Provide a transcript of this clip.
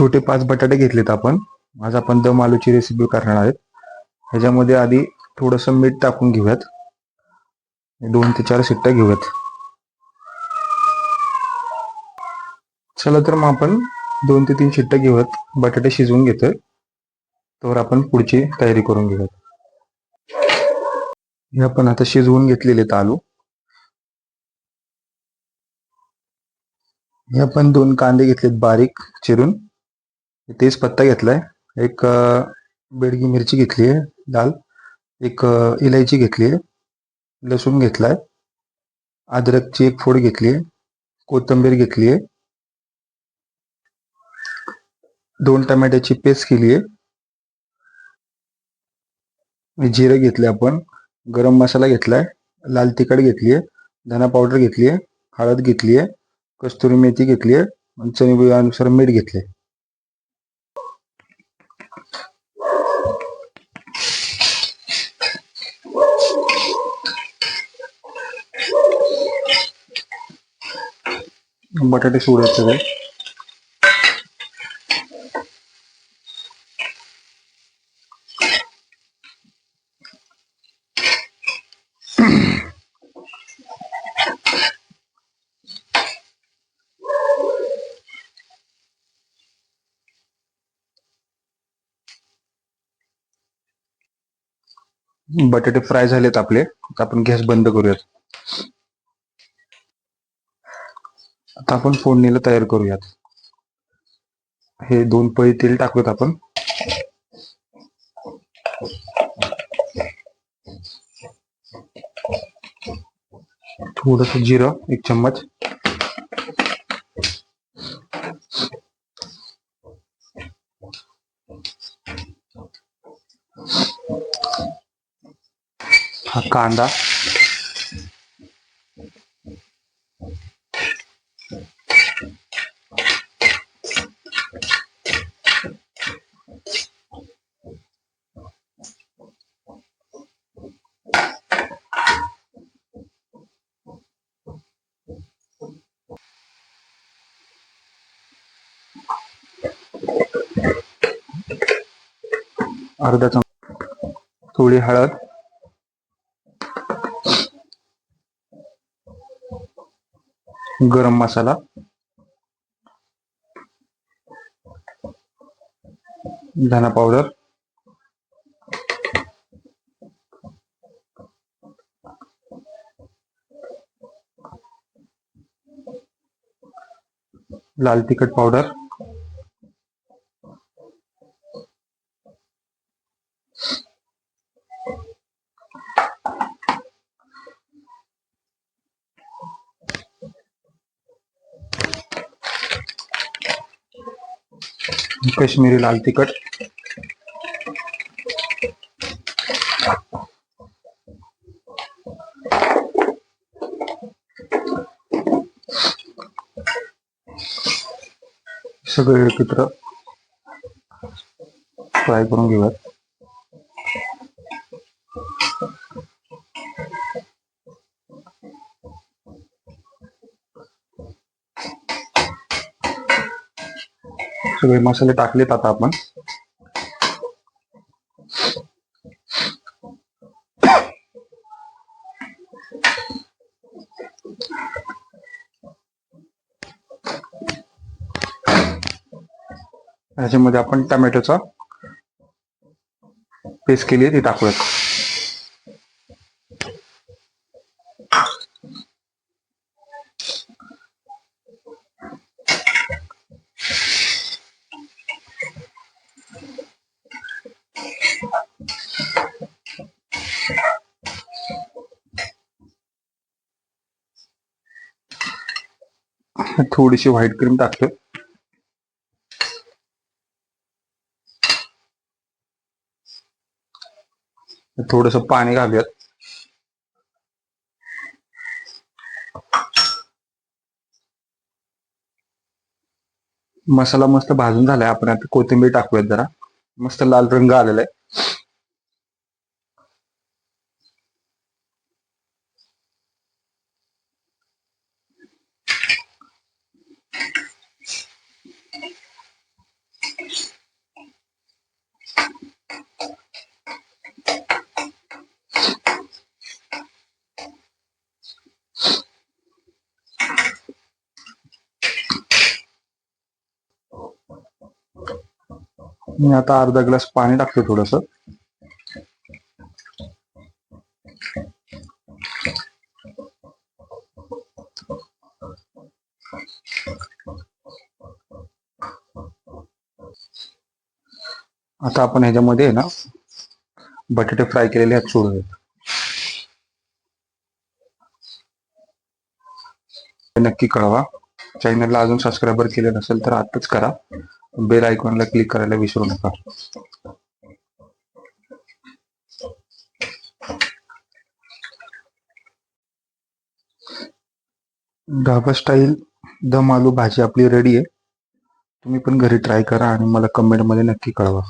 छोटे 5 बटाटे घेतलेत आपण. आज आपण दम आलूची रेसिपी करणार आहेत. ह्याच्यामध्ये आधी थोडंसं मीठ टाकून घेऊयात. 2 ते 4 शिट्ट्या घेऊयात. चला तर मग आपण 2 ते 3 शिट्ट्या घेऊयात. बटाटे शिजवून घेतोय. तर आपण पुढची तयारी करून घेऊयात. हे आपण आता शिजवून घेतलेले आलू. हे आपण 2 कांदे घेतलेत बारीक चिरून. तेजपत्ता घेतलाय. एक बेडगी मिरची घेतली आहे लाल. एक इलायची घेतली आहे. लसूण घेतलाय. अद्रकची एक फोड घेतली आहे. कोथिंबीर घेतली आहे. 2 टमाट्याची पेस्ट केली आहे. जिरे घेतले आपण. गरम मसाला घेतलाय. लाल तिखट घेतली आहे. धना पावडर घेतली आहे. हळद घेतली आहे. कस्तुरी मेथी घेतली आहे. आणि चवीनुसार मीठ घेतले. बटाटे सोडायचे सगळे. बटाटे फ्राय झालेत आपले. आता आपण गॅस बंद करूयात. आता आपण फोडणीला तयार करूयात. हे 2 पळी तेल टाकूयात आपण. थोडस जिरं 1 चम्मच. हा कांदा. अर्धा चमचा थोडी हळद. गरम मसाला. धना पावडर. लाल तिखट पावडर. काश्मीरी लाल तिखट. सगळे एकत्र फ्राय करून घेऊयात. सगळे मसाले टाकलेत आता आपण. ह्याच्यामध्ये आपण टमॅटोचा पेस्ट केली आहे ती टाकूयात. थोडीशी व्हाईट क्रीम टाकतोय. थोडस पाणी घालूयात. मसाला मस्त भाजून झालाय. आपण आता कोथिंबीर टाकूयात जरा. मस्त लाल रंग आलेला आहे. मी आता अर्धा ग्लास पाणी टाकतो थोडस. आता आपण ह्याच्यामध्ये ना बटाटे फ्राय केलेले आहेत सोडूयात. नक्की कळवा. चॅनलला अजून सबस्क्राईबर केले नसेल तर आताच करा. बेल आयकॉनला क्लिक करायला विसरू नका. ढाबा स्टाईल दम आलू भाजी आपली रेडी आहे. तुम्ही पण घरी ट्राय करा आणि मला कमेंटमध्ये नक्की कळवा.